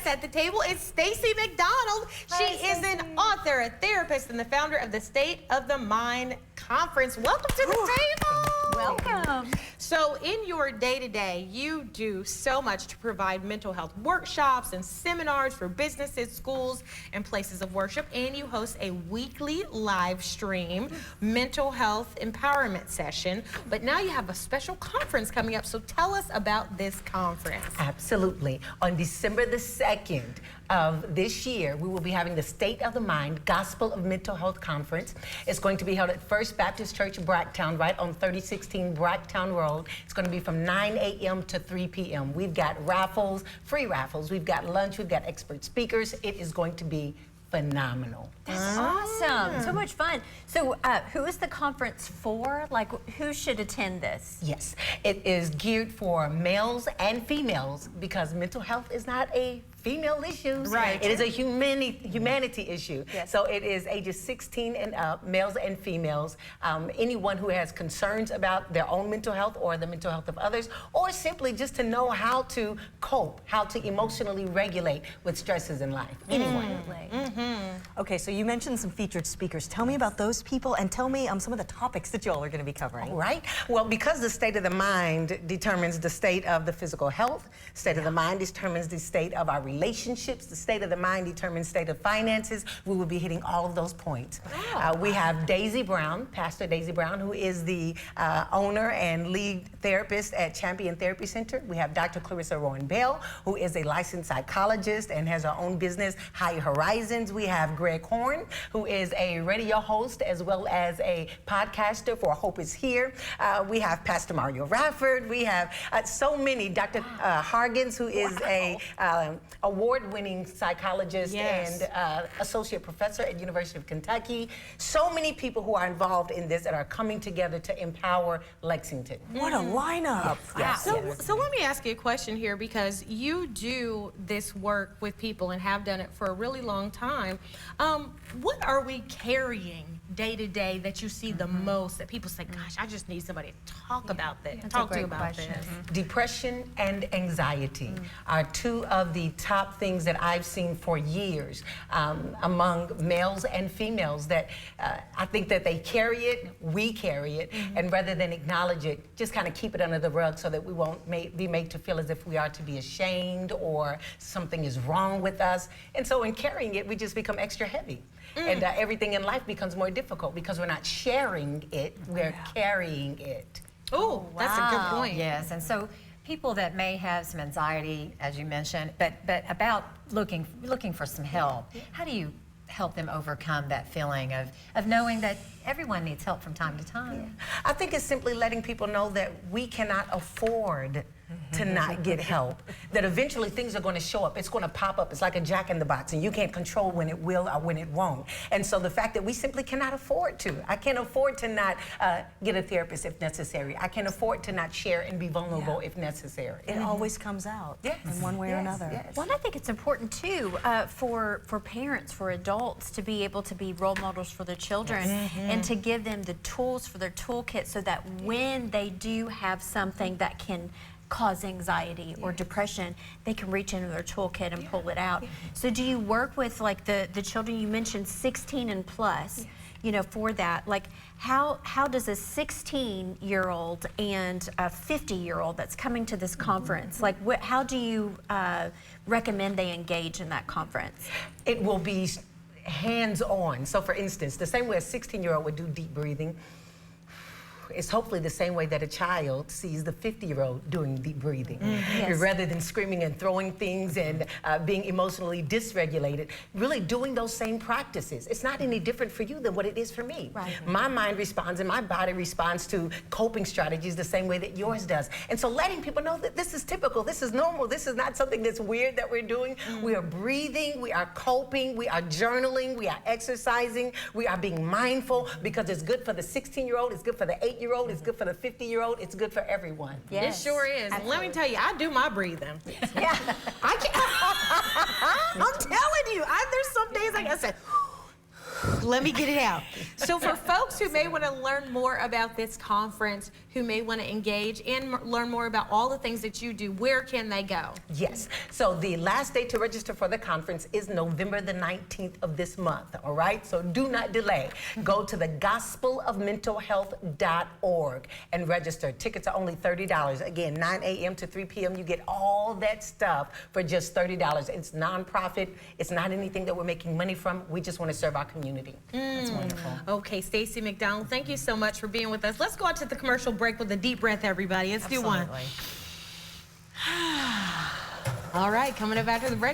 at the table is Stacey McDonald. She is an author, a therapist, and the founder of the State of the Mind Conference. Welcome to the table. Welcome. So in your day-to-day, you do so much to provide mental health workshops and seminars for businesses, schools, and places of worship, and you host a weekly live stream mental health empowerment session. But now you have a special conference coming up, so tell us about this conference. Absolutely. On December the 2nd of this year, we will be having the State of the Mind Gospel of Mental Health Conference. It's going to be held at First Baptist Church, Bracktown, right on 3016 Bracktown Road. It's going to be from 9 a.m. to 3 p.m. We've got raffles, free raffles. We've got lunch. We've got expert speakers. It is going to be phenomenal. That's awesome. So much fun. So who is the conference for? Like, who should attend this? Yes, it is geared for males and females because mental health is not a female issue. Right. It is a humanity issue. Yes. So it is ages 16 and up, males and females. Anyone who has concerns about their own mental health or the mental health of others, or simply just to know how to cope, how to emotionally regulate with stresses in life. Anyone. Okay, so you mentioned some featured speakers. Tell me about those people and tell me some of the topics that y'all are going to be covering. All right. Well, because the state of the mind determines the state of the physical health, state of the mind determines the state of our relationships, the state of the mind determines state of finances. We will be hitting all of those points. We have Daisy Brown, Pastor Daisy Brown, who is the owner and lead therapist at Champion Therapy Center. We have Dr. Clarissa Rowan Bell, who is a licensed psychologist and has her own business, Higher Horizons. We have Greg Horn, who is a radio host as well as a podcaster for Hope Is Here. We have Pastor Mario Rafford. We have so many. Dr. Hargens, who is a award-winning psychologist and associate professor at University of Kentucky. So many people who are involved in this that are coming together to empower Lexington. What a lineup. Yes. So let me ask you a question here, because you do this work with people and have done it for a really long time. What are we carrying day to day that you see the most, that people say, gosh, I just need somebody to talk about this, talk to about this? Depression and anxiety are two of the top things that I've seen for years among males and females, that I think that they carry it, we carry it, and rather than acknowledge it, just kind of keep it under the rug so that we won't be made to feel as if we are to be ashamed or something is wrong with us. And so in carrying it, we just become extra heavy. And everything in life becomes more difficult because we're not sharing it, we're carrying it. Oh, that's a good point. Yes, and so people that may have some anxiety, as you mentioned, but about looking for some help, how do you help them overcome that feeling of knowing that everyone needs help from time to time? I think it's simply letting people know that we cannot afford to not get help, that eventually things are going to show up. It's going to pop up. It's like a jack in the box, and you can't control when it will or when it won't. And so the fact that we simply cannot afford to. I can't afford to not get a therapist if necessary. I can afford to not share and be vulnerable if necessary. It always comes out in one way or another. Well, and I think it's important too for parents, for adults, to be able to be role models for their children and to give them the tools for their toolkit so that when they do have something that can cause anxiety or depression, they can reach into their toolkit and pull it out. So do you work with like the children you mentioned 16 and plus, you know, for that? Like how does a 16-year-old and a 50-year-old that's coming to this conference, like how do you recommend they engage in that conference? It will be hands-on. So for instance, the same way a 16-year-old would do deep breathing, it's hopefully the same way that a child sees the 50-year-old doing deep breathing. Rather than screaming and throwing things and being emotionally dysregulated, really doing those same practices. It's not any different for you than what it is for me. My mind responds and my body responds to coping strategies the same way that yours does. And so letting people know that this is typical, this is normal, this is not something that's weird that we're doing. We are breathing, we are coping, we are journaling, we are exercising, we are being mindful, because it's good for the 16-year-old, it's good for the 8-year-old, it's good for the 50-year-old, it's good for everyone. It sure is. And let me tell you, I do my breathing. I'm telling you, there's some days I say, Let me get it out. So for folks who may want to learn more about this conference, who may want to engage and learn more about all the things that you do, where can they go? Yes. So the last day to register for the conference is November the 19th of this month, all right? So do not delay. Go to the gospelofmentalhealth.org and register. Tickets are only $30. Again, 9 a.m. to 3 p.m. You get all that stuff for just $30. It's nonprofit. It's not anything that we're making money from. We just want to serve our community. That's wonderful. Okay, Stacey McDonald, thank you so much for being with us. Let's go out to the commercial break with a deep breath, everybody. Let's do one. Absolutely. All right, coming up after the break.